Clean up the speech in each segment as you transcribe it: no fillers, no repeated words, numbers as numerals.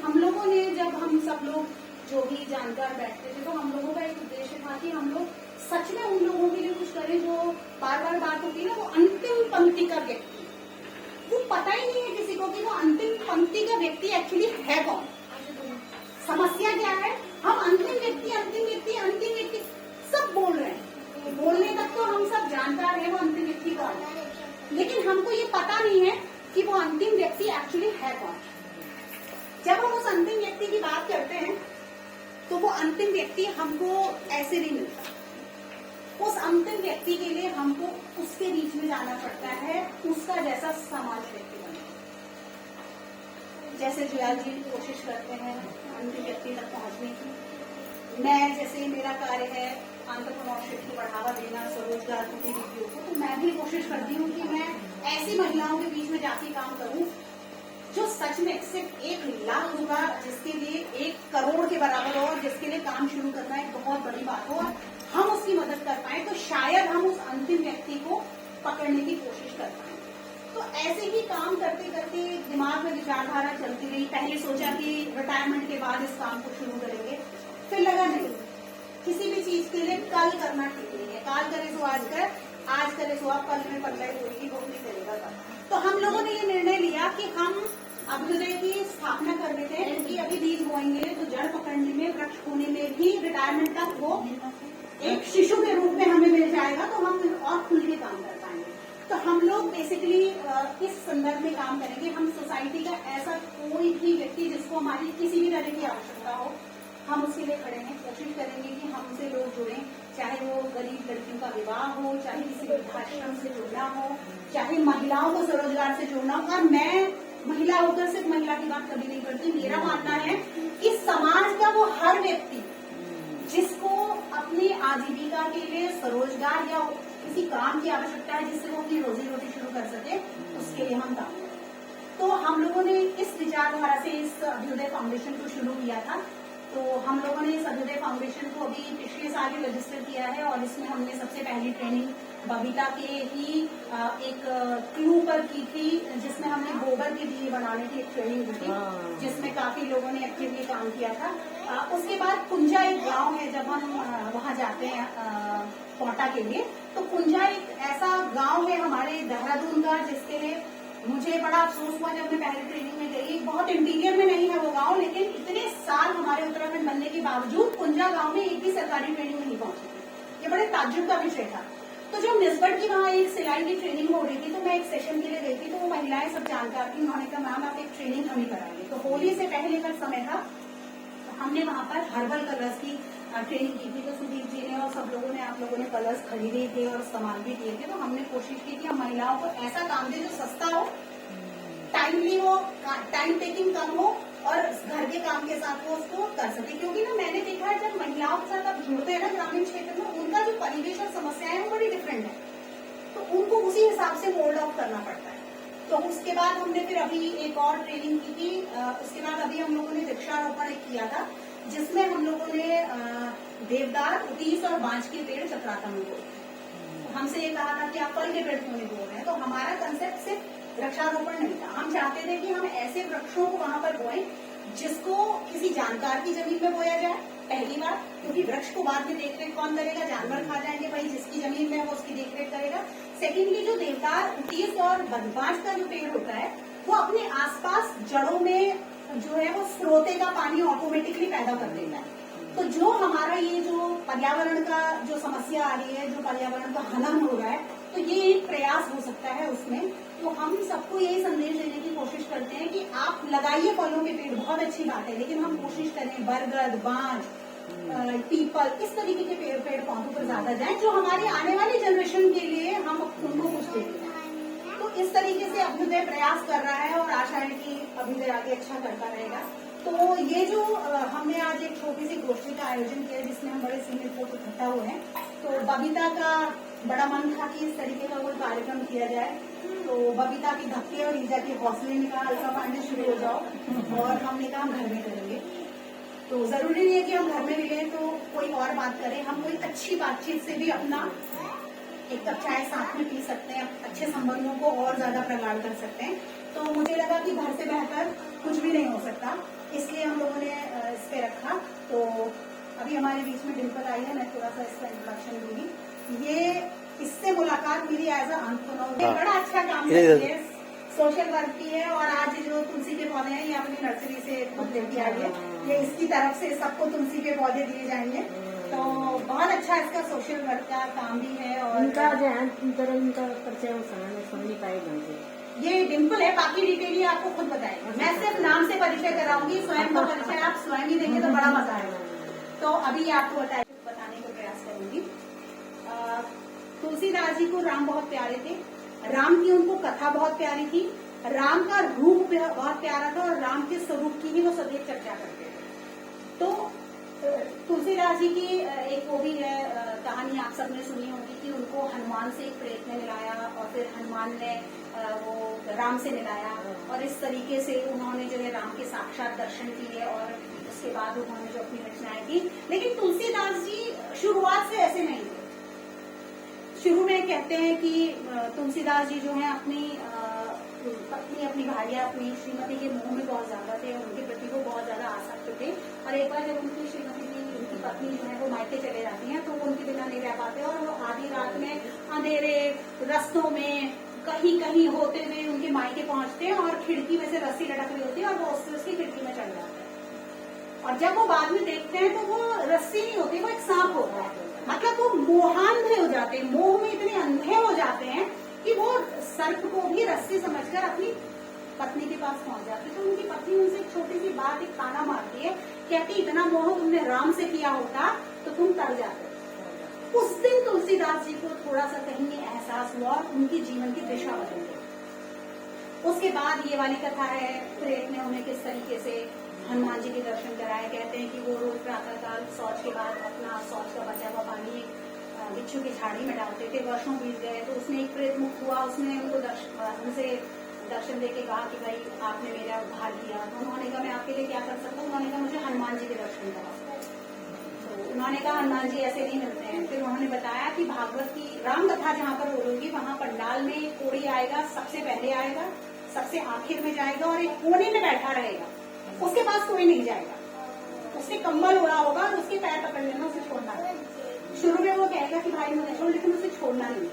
हम लोगों ने जब हम सब लोग जो भी जानकार बैठते थे तो हम लोगों का एक उद्देश्य था कि हम लोग सच में उन लोगों के लिए कुछ करें जो बार बार बात होती है ना, वो अंतिम पंक्ति का व्यक्ति, वो पता ही नहीं है किसी को कि वो अंतिम पंक्ति का व्यक्ति एक्चुअली है कौन। समस्या क्या है, हम अंतिम व्यक्ति सब बोल रहे हैं, बोलने तक तो हम सब जानकार हैं वो अंतिम व्यक्ति कौन है, लेकिन हमको ये पता नहीं है कि वो अंतिम व्यक्ति एक्चुअली है कौन। जब हम उस अंतिम व्यक्ति की बात करते हैं तो वो अंतिम व्यक्ति हमको ऐसे नहीं मिलता। उस अंतिम व्यक्ति के लिए हमको उसके बीच में जाना पड़ता है, उसका जैसा समाज व्यक्ति बनना। जैसे जुयाल जी कोशिश करते हैं अंतिम व्यक्ति तक पहुंचने की, मैं जैसे मेरा कार्य है एंटरप्रेन्योरशिप को बढ़ावा देना, स्वरोजगार गतिविधियों को, तो मैं भी कोशिश करती हूँ कि मैं ऐसी महिलाओं के बीच में जाके काम करूँ जो सच में सिर्फ 1 लाख होगा, जिसके लिए 1 करोड़ के बराबर हो और जिसके लिए काम शुरू करना एक बहुत बड़ी बात हो और हम उसकी मदद कर पाए, तो शायद हम उस अंतिम व्यक्ति को पकड़ने की कोशिश कर पाए। तो ऐसे ही काम करते करते दिमाग में विचारधारा चलती रही। पहले सोचा कि रिटायरमेंट के बाद इस काम को शुरू करेंगे, फिर लगा नहीं, किसी भी चीज के लिए कल करना ठीक नहीं है। काल करे सो आज कर, आज करे सो आप, कल में पल्लाई होगी वो नहीं करेगा कल। तो हम लोगों ने ये निर्णय लिया कि हम अभ्युदय की स्थापना कर देते हैं, क्योंकि अभी बीज बोएंगे तो जड़ पकड़ने में, वृक्ष होने में भी रिटायरमेंट तक वो एक शिशु के रूप में हमें मिल जाएगा, तो हम और खुल के काम कर पाएंगे। तो हम लोग बेसिकली इस संदर्भ में काम करेंगे। हम सोसाइटी का ऐसा कोई भी व्यक्ति जिसको हमारी किसी भी तरह की आवश्यकता हो, हम उसके लिए खड़े हैं। कोशिश करेंगे कि हमसे लोग जुड़ें, चाहे वो गरीब लड़कियों का विवाह हो, चाहे किसी वृद्धाश्रम से जुड़ना हो, चाहे महिलाओं को स्वरोजगार से जोड़ना हो। और मैं महिला होकर सिर्फ महिला की बात कभी नहीं करती। मेरा मानना है कि समाज का वो हर व्यक्ति जिसको अपनी आजीविका के लिए स्वरोजगार या किसी काम की आवश्यकता है जिससे वो अपनी रोजी रोटी शुरू कर सके, उसके लिए हम काम करें। तो हम लोगों ने इस विचारधारा से इस अभ्युदय फाउंडेशन को शुरू किया था। तो हम लोगों ने इस अभ्युदय फाउंडेशन को अभी पिछले साल ही रजिस्टर किया है और इसमें हमने सबसे पहली ट्रेनिंग बबीता के ही एक क्लू पर की थी, जिसमें हमने गोबर के दिए बनाने की एक ट्रेनिंग दी थी, जिसमें काफी लोगों ने एक्टिवली काम किया था। उसके बाद कुंजा एक गांव है, जब हम वहां जाते हैं कोटा के लिए, तो कुंजा एक ऐसा गांव है हमारे देहरादून का, जिसके लिए मुझे बड़ा अफसोस हुआ जब मैं पहले ट्रेनिंग में गई। बहुत इंटीरियर में नहीं है वो गांव, लेकिन इतने साल हमारे उत्तराखंड बनने के बावजूद कुंजा गांव में एक भी सरकारी ट्रेनिंग नहीं पहुंची थी। ये बड़े ताज्जुब का विषय था। तो जब निस्बत की वहाँ एक सिलाई की ट्रेनिंग हो रही थी, तो मैं एक सेशन के लिए गई थी, तो वो महिलाएं सब जानकार थी। उन्होंने कहा मैम आप एक ट्रेनिंग हमें कराइए। तो होली से पहले का समय था, तो हमने वहाँ पर हर्बल कलर्स की ट्रेनिंग की थी। तो सुदीप जी ने और सब लोगों ने, आप लोगों ने कलर्स खरीदे थे और इस्तेमाल भी किए थे। तो हमने कोशिश की कि हम महिलाओं को ऐसा काम दें जो सस्ता हो, टाइमली हो, टाइम टेकिंग कम हो और घर के काम के साथ वो उसको कर सके। क्योंकि ना मैंने देखा है जब महिलाओं के साथ आप जुड़ते हैं ना ग्रामीण क्षेत्र में, उनका जो परिवेश और समस्याएं हैं वो बड़ी डिफरेंट है, तो उनको उसी हिसाब से मोल्ड ऑफ करना पड़ता है। तो उसके बाद हमने फिर अभी एक और ट्रेनिंग की थी। उसके बाद अभी हम लोगों ने वृक्षारोपण किया था, जिसमें हम लोगों ने देवदार, उतीस और बांज के पेड़ चक्राता में बोए। हमसे ये कहा था कि आप फल के पेड़ क्यों नहीं बोल रहे हैं। तो हमारा कंसेप्ट सिर्फ वृक्षारोपण नहीं था, हम चाहते थे कि हम ऐसे वृक्षों को वहां पर बोएं जिसको किसी जानकार की जमीन में बोया जाए, पहली बार, क्योंकि वृक्ष को बाद में देखरेख कौन करेगा, जानवर खा जाएंगे, भाई जिसकी जमीन में वो उसकी देखरेख करेगा। सेकेंडली जो देवदार, उतीस और बांज का जो पेड़ होता है वो अपने आसपास जड़ों में जो है वो स्रोते का पानी ऑटोमेटिकली पैदा कर देता है। तो जो हमारा ये जो पर्यावरण का जो समस्या आ रही है, जो पर्यावरण का हनन हो रहा है, तो ये एक प्रयास हो सकता है उसमें। तो हम सबको यही संदेश देने की कोशिश करते हैं कि आप लगाइए फलों के पेड़, बहुत अच्छी बात है, लेकिन हम कोशिश करें बरगद, बांज, पीपल, इस तरीके के पेड़ पौधों पर ज्यादा जाएं जो हमारे आने वाली जनरेशन के लिए हम उनको कुछ दे दें। तो इस तरीके से अभ्युदय प्रयास कर रहा है और आशा है कि अभ्युदय आगे अच्छा करता रहेगा। तो ये जो हमने आज एक छोटी सी गोष्ठी का आयोजन किया जिसमें हम बड़े सीमित लोग इकट्ठा हुए हैं, तो बबीता का बड़ा मन था कि इस तरीके का कोई कार्यक्रम किया जाए। तो बबीता की धक्के और ईजा के हौसले ने कहा अल्फा पांडे शुरू हो जाओ, और हमने कहा हम घर में करेंगे। तो जरूरी नहीं है कि हम घर में मिले तो कोई और बात करें, हम कोई अच्छी बातचीत से भी अपना एक कप चाय साथ में पी सकते हैं, अच्छे संबंधों को और ज्यादा प्रगाढ़ कर सकते हैं। तो मुझे लगा कि घर से बेहतर कुछ भी नहीं हो सकता, इसलिए हम लोगों ने इस पे रखा। तो अभी हमारे बीच में डिम्पल आई है, मैं थोड़ा सा इसका इंट्रोडक्शन दूंगी। ये इससे मुलाकात मेरी एज अ एंथ्रोपोलॉजिस्ट, बड़ा अच्छा काम करती है, सोशल वर्क की है। और आज जो तुलसी के पौधे हैं ये अपनी नर्सरी से खुद लेके आई है, ये इसकी तरफ से सबको तुलसी के पौधे दिए जाएंगे। तो बहुत अच्छा इसका सोशल वर्क का काम भी है। और उनका जो है उनका परिचय सुन नहीं पाएगा। ये डिम्पल है, बाकी डिटेल ये आपको खुद बताएगा, मैं सिर्फ नाम से परिचय कराऊंगी, स्वयं का परिचय आप स्वयं ही देंगे तो बड़ा मजा आएगा। तो अभी आपको बताने का प्रयास करूंगी। तुलसीदास जी को राम बहुत प्यारे थे, राम की उनको कथा बहुत प्यारी थी, राम का रूप बहुत प्यारा था और राम के स्वरूप की ही वो सदैव चर्चा करते थे। तो तुलसीदास जी की एक वो भी है कहानी, आप सबने सुनी होगी कि उनको हनुमान से एक प्रेत ने मिलाया और फिर हनुमान ने वो राम से मिलाया और इस तरीके से उन्होंने जो है राम के साक्षात दर्शन किए और उसके बाद उन्होंने जो अपनी रचनाएं की। लेकिन तुलसीदास जी शुरुआत से ऐसे नहीं थे। शुरू में कहते हैं कि तुलसीदास जी जो है अपनी पत्नी, अपनी भार्या, अपनी श्रीमती के मोह में बहुत ज्यादा थे और उनके प्रति वो बहुत ज्यादा आसक्त थे। और एक बार जब उनकी श्रीमती की, उनकी पत्नी जो है वो मायके चले जाती हैं तो वो उनके बिना नहीं रह पाते और वो आधी रात में अंधेरे रस्तों में कहीं कहीं होते हुए उनके मायके पहुंचते हैं और खिड़की में से रस्सी लटक रही होती है और वो उसकी खिड़की में चढ़ जाते हैं। और जब वो बाद में देखते हैं तो वो रस्सी नहीं होती, वो एक सांप होता है। मतलब वो मोहांधे हो जाते हैं, मोह में इतने अंधे हो जाते हैं कि वो सर्प को भी रस्सी समझकर अपनी पत्नी के पास पहुंच जाते। तो उनकी पत्नी उनसे एक छोटी सी बात, एक ताना मारती है, कहती इतना मोह तुमने राम से किया होता तो तुम तर जाते। उस दिन तुलसीदास जी को थोड़ा सा कहीं एहसास हुआ और उनकी जीवन की दिशा बदल गई। उसके बाद ये वाली कथा है, प्रेत ने उन्हें किस तरीके से हनुमान जी के दर्शन कराए। कहते हैं कि वो रोज प्रातःकाल शौच के बाद अपना शौच का बचा हुआ पानी बिच्छू की झाड़ी में डालते थे। वर्षों बीत गए तो उसमें एक प्रेत मुक्त हुआ, उसने उनको उनसे दर्शन देके कहा कि भाई आपने मेरा उद्धार किया। तो उन्होंने कहा मैं आपके लिए क्या कर सकता हूँ। उन्होंने कहा मुझे हनुमान जी के दर्शन करा। तो उन्होंने कहा हनुमान जी ऐसे नहीं मिलते हैं। फिर उन्होंने बताया कि भागवत की राम कथा जहाँ पर बोलोगी वहाँ पंडाल में कोड़ी आएगा, सबसे पहले आएगा, सबसे आखिर में जाएगा और एक कोने में बैठा रहेगा, उसके पास कोई नहीं जाएगा। उससे कंबल उड़ा होगा और उसके पैर पकड़ लेना, उसे छोड़ना है। शुरू में वो कहेगा कि भाई मुझे छोड़, लेकिन उसे छोड़ना नहीं।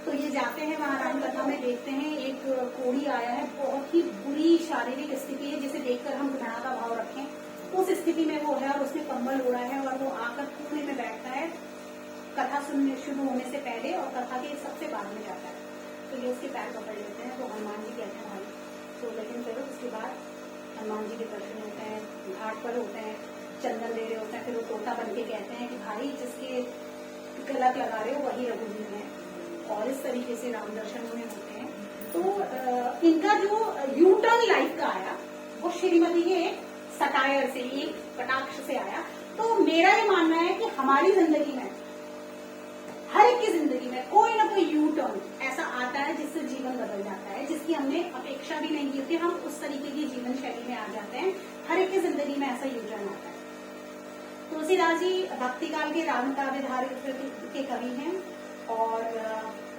तो ये जाते हैं वहाँ राम कथा में, देखते हैं एक कोड़ी आया है, बहुत ही बुरी शारीरिक स्थिति है जिसे देखकर हम घृणा का भाव रखें। उस स्थिति में वो है और उसने कंबल उड़ा है और वो आकर कोने में बैठता है कथा सुनने शुरू होने से पहले और कथा के सबसे बाद में जाता है। तो ये उसके पैर पकड़ लेते हैं। तो हनुमान जी कहते हैं भाई तो लेकिन करो। उसके बाद हनुमान जी के दर्शन होते हैं, घाट पर होते हैं, चंदन दे रहे होते हैं। फिर वो तोता बन के कहते हैं कि भाई जिसके गलत लगा रहे हो वही रघुवीर है। और इस तरीके से राम दर्शन उन्हें होते हैं। तो इनका जो यू टर्न लाइफ का आया वो श्रीमती के सटायर से, एक कटाक्ष से आया। तो मेरा ये मानना है कि हमारी जिंदगी में, हर एक की जिंदगी में कोई ना कोई यू टर्न ऐसा आता है जिससे जीवन बदल जाता है, जिसकी हमने अपेक्षा भी नहीं की थी। हम उस तरीके की जीवन शैली में आ जाते हैं। हर एक की जिंदगी में ऐसा यू टर्न आता है। तुलसीदास जी भक्ति काल के राम काव्यधारी के कवि हैं और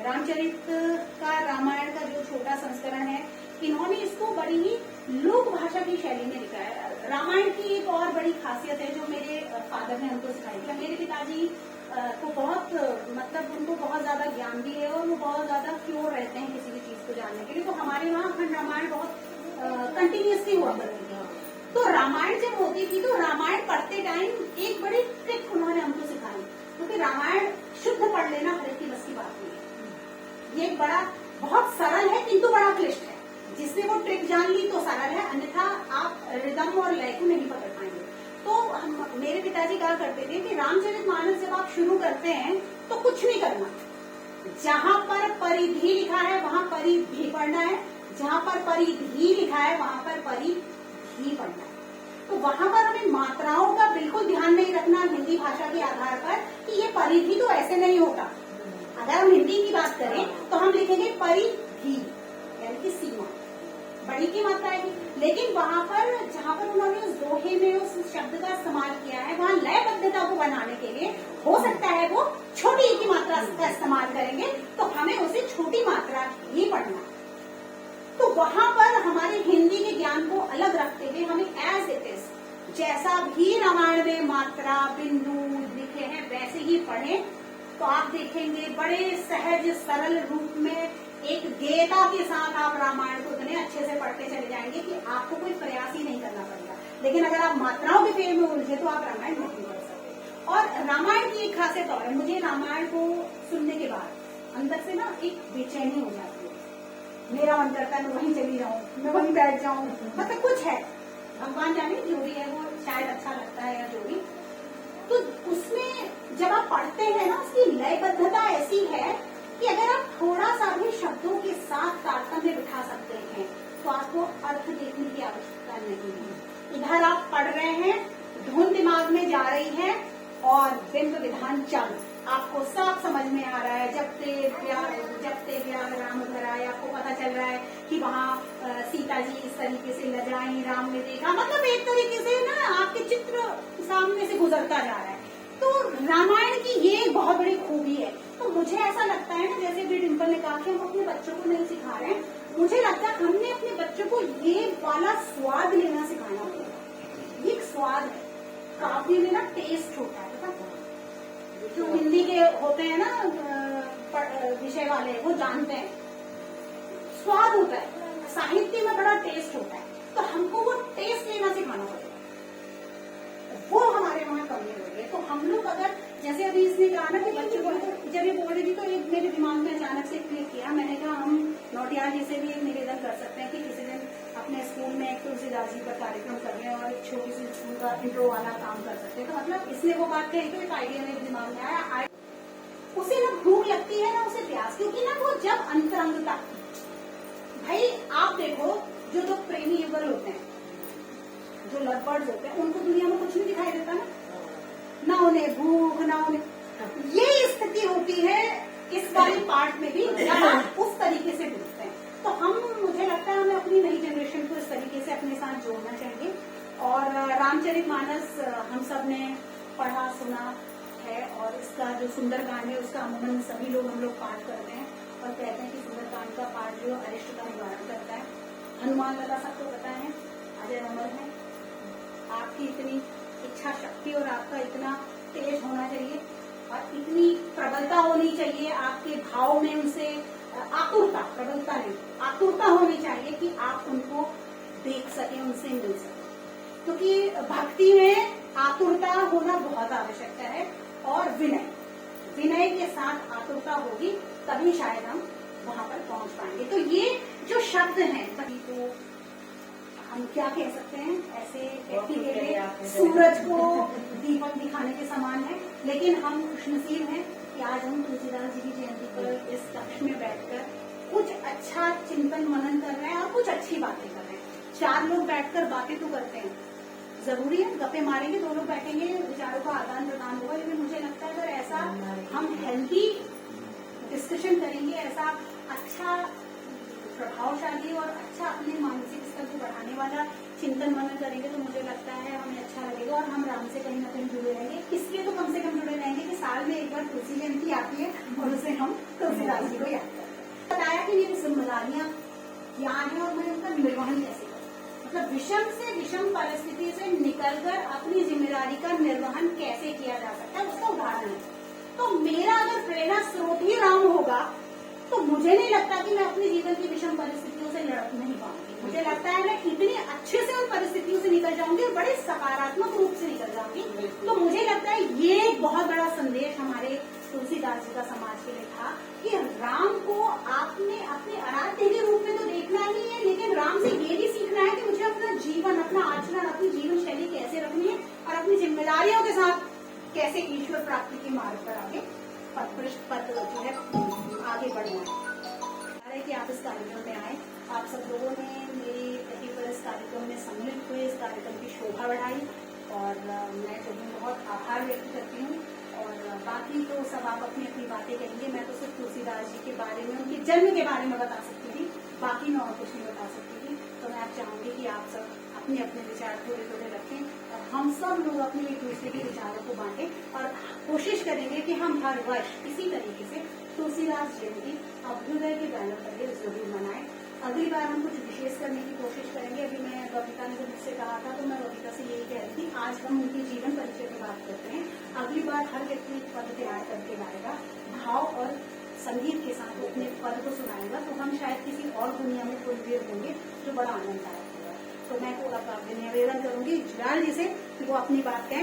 रामचरित का, रामायण का जो छोटा संस्करण है, इन्होंने इसको बड़ी ही लोक भाषा की शैली में लिखा है। रामायण की एक और बड़ी खासियत है जो मेरे फादर ने हमको सिखाई थी। मेरे पिताजी को बहुत मतलब उनको बहुत ज्यादा ज्ञान भी है और वो बहुत ज्यादा क्योर रहते हैं किसी भी चीज को जानने के लिए। तो हमारे वहाँ अखंड रामायण बहुत कंटिन्यूसली हुआ करती थी। तो रामायण जब होती थी तो रामायण पढ़ते टाइम एक बड़ी ट्रिक उन्होंने हमको सिखाई, क्योंकि रामायण शुद्ध पढ़ लेना हर एक की बस की बात नहीं है। ये बड़ा बहुत सरल है किंतु बड़ा क्लिष्ट है। जिसने वो ट्रिक जान ली तो सरल है, अन्यथा आप रिदम और लय को नहीं पकड़ पाएंगे। तो मेरे पिताजी कहा करते थे कि रामचरितमानस जब आप शुरू करते हैं तो कुछ नहीं करना, जहाँ पर परिधि लिखा है वहाँ परिधि पढ़ना है, जहाँ पर परिधि लिखा है वहाँ पर परिधि पढ़ना है। तो वहाँ पर हमें मात्राओं का बिल्कुल ध्यान नहीं रखना हिंदी भाषा के आधार पर कि ये परिधि तो ऐसे नहीं होता। अगर हम हिंदी की बात करें तो हम लिखेंगे परिधि यानी कि सीमा, बड़ी की मात्रा है। लेकिन वहाँ पर जहाँ पर उन्होंने उस दोहे में उस शब्द का इस्तेमाल किया है वहाँ लयबद्धता को बनाने के लिए हो सकता है वो छोटी की मात्रा का इस्तेमाल करेंगे, तो हमें उसे छोटी मात्रा ही पढ़ना। तो वहां पर हमारे हिंदी के ज्ञान को अलग रखते हुए हमें एज इट इज, जैसा भी रामायण में मात्रा बिंदु लिखे हैं वैसे ही पढ़ें, तो आप देखेंगे बड़े सहज सरल रूप में एक गेयता के साथ आप रामायण को इतने अच्छे से पढ़ते चले जाएंगे कि आपको कोई प्रयास ही नहीं करना पड़ेगा। लेकिन अगर आप मात्राओं के फेर में उलझे तो आप रामायण नहीं पढ़ सकते। और रामायण की एक खासियत और है, मुझे रामायण को सुनने के बाद अंदर से ना एक बेचैनी हो जाती है, मेरा मन करता है मैं वहीं चली जाऊं, मैं वहीं बैठ जाऊं, मतलब कुछ है, भगवान जाने जो भी है वो शायद अच्छा लगता है या जो भी। तो उसमें जब आप पढ़ते हैं ना, उसकी लयबद्धता ऐसी है कि अगर आप थोड़ा सा भी शब्दों के साथ तारतम्य बिठा सकते हैं तो आपको अर्थ देखने की आवश्यकता नहीं है। इधर आप पढ़ रहे हैं, धुन दिमाग में जा रही है और बिंब विधान चल आपको सब समझ में आ रहा है। जब ते राम घर आए, आपको पता चल रहा है कि वहाँ सीता जी इस तरीके से लजाई, राम ने देखा, मतलब एक तरीके से ना आपके चित्र सामने से गुजरता जा रहा है। तो रामायण की ये बहुत बड़ी खूबी है। तो मुझे ऐसा लगता है ना, जैसे भी डिम्पल ने कहा कि हम अपने बच्चों को नहीं सिखा रहे हैं, मुझे लगता है हमने अपने बच्चों को ये वाला स्वाद लेना सिखाना होगा। ये एक स्वाद है, काव्य में ना टेस्ट होता है, पता जो हिंदी के होते हैं ना विषय वाले वो जानते हैं, स्वाद होता है, साहित्य में बड़ा टेस्ट होता है, तो हमको वो टेस्ट लेना सिखाना पड़ेगा, वो हमारे वहाँ कमी हो रही है। तो हम लोग अगर जैसे अभी इसने कहा ना कि बच्चों को, जब ये बोल रही थी तो एक मेरे दिमाग में अचानक से क्लिक किया, मैंने कहा हम नौटियाल जी से भी एक निवेदन कर सकते हैं कि किसी दिन अपने स्कूल में एक तुलसीदास जी का कार्यक्रम कर रहे हैं और एक छोटी सी स्कूल का इंट्रो वाला काम कर सकते हैं। तो मतलब इसने वो बात कही तो एक आइडिया मेरे दिमाग में आया। उसे ना भूख लगती है ना उसे प्यास, क्योंकि ना वो जब अंतरंगता, भाई आप देखो जो दो प्रेमी युगल होते हैं, जो लवबर्ड्स होते हैं, उनको दुनिया में कुछ नहीं दिखाई देता ना उन्हें भूख ना उन्हें, ये स्थिति होती है इस वाले पार्ट में भी जब आप उस तरीके से पूछते हैं। तो हम, मुझे लगता है हमें अपनी नई जनरेशन को इस तरीके से अपने साथ जोड़ना चाहिए। और रामचरितमानस हम सब ने पढ़ा सुना है, और इसका जो सुंदरकांड है उसका अमूमन सभी लोग हम लोग पाठ करते हैं और कहते हैं कि सुंदरकांड का पाठ जो अरिष्ट का निवारण करता है। हनुमान लता सबको पता है, अजय अमर है। आपकी इतनी इच्छा शक्ति और आपका इतना तेज होना चाहिए और इतनी प्रबलता होनी चाहिए आपके भाव में, उनसे आतुरता, प्रबलता नहीं, आतुरता होनी चाहिए कि आप उनको देख सके, उनसे मिल सके। क्योंकि भक्ति में आतुरता होना बहुत आवश्यक है और विनय के साथ आतुरता होगी तभी शायद हम वहां पर पहुंच पाएंगे। तो ये जो शब्द हैं तभी तो हम क्या कह सकते हैं, ऐसे व्यक्ति के लिए सूरज को दीपक दिखाने के समान है। लेकिन हम खुशनसीब हैं कि आज हम तुलसीदास जी की जयंती पर इस कक्ष में बैठकर कुछ अच्छा चिंतन मनन कर रहे हैं और कुछ अच्छी बातें कर रहे हैं। 4 लोग बैठकर बातें तो करते हैं, जरूरी है गप्पे मारेंगे, 2 लोग बैठेंगे, विचारों का आदान प्रदान होगा। लेकिन मुझे लगता है अगर ऐसा हम हेल्दी डिस्कशन करेंगे, ऐसा अच्छा प्रभावशाली और अच्छा अपने मानसिक स्तर को बढ़ाने वाला चिंतन मनन करेंगे तो मुझे लगता है हमें अच्छा लगेगा और हम राम से कहीं ना कहीं जुड़े रहेंगे। इसलिए तो कम से कम जुड़े रहेंगे कि साल में एक बार तुलसी जयंती आती है और उसे हम तुलसीदास जी को याद करते हैं। बताया कि मेरी जिम्मेदारियां क्या है और मैं उनका निर्वहन कैसे करूं, मतलब विषम से विषम परिस्थिति से निकलकर अपनी जिम्मेदारी का निर्वहन कैसे किया जा सकता है, उसका उदाहरण है। तो मेरा अगर प्रेरणा स्रोत ही राम होगा तो मुझे नहीं लगता कि मैं अपने जीवन की विषम परिस्थितियों से लड़ नहीं पाऊंगी। मुझे लगता है मैं इतनी अच्छे से उन परिस्थितियों से निकल जाऊंगी और बड़े सकारात्मक रूप से निकल जाऊंगी। तो मुझे लगता है ये एक बहुत बड़ा संदेश हमारे तुलसीदास जी का समाज के लिए था कि राम को आपने अपने आराध्य के रूप में तो देखना ही है, लेकिन राम से ये भी सीखना है कि मुझे अपना जीवन, अपना आचरण, अपनी जीवन शैली कैसे रखनी है और अपनी जिम्मेदारियों के साथ कैसे ईश्वर प्राप्ति के मार्ग पर आगे पद जो है आगे बढ़ना है कि आप इस कार्यक्रम में आए। आप सब लोगों ने मेरी कहीं पर इस कार्यक्रम में सम्मिलित हुए, इस कार्यक्रम की शोभा बढ़ाई और मैं तो बहुत आभार व्यक्त करती हूँ। और बाकी तो सब आप अपनी अपनी बातें कहेंगे। मैं तो सिर्फ तुलसीदास जी के बारे में, उनके जन्म के बारे में बता सकती थी, बाकी मैं और कुछ नहीं बता सकती थी। तो मैं आप चाहूंगी कि आप सब अपने अपने विचार थोड़े थोड़े रखें और हम सब लोग अपने एक दूसरे के विचारों को बांटें और कोशिश करेंगे कि हम हर वर्ष इसी तरीके से तुलसीदास जयंती अभ्युदय के बैनर पर जरूर मनाएं। अगली बार हम कुछ विशेष करने की कोशिश करेंगे। अभी मैं बबीता ने जब मुझसे कहा था तो मैं बबीता से यही कह रही थी, आज हम उनकी जीवन परिचय की बात करते हैं। अगली बार हर व्यक्ति पद तैयार करके लाएगा, भाव और संगीत के साथ वो अपने पद को सुनाएगा, तो हम शायद किसी और दुनिया में थोड़ी देर होंगे जो बड़ा आनंददायक होगा। तो मैं निवेदन करूंगी जुलाल जी से कि वो अपनी बात कहें।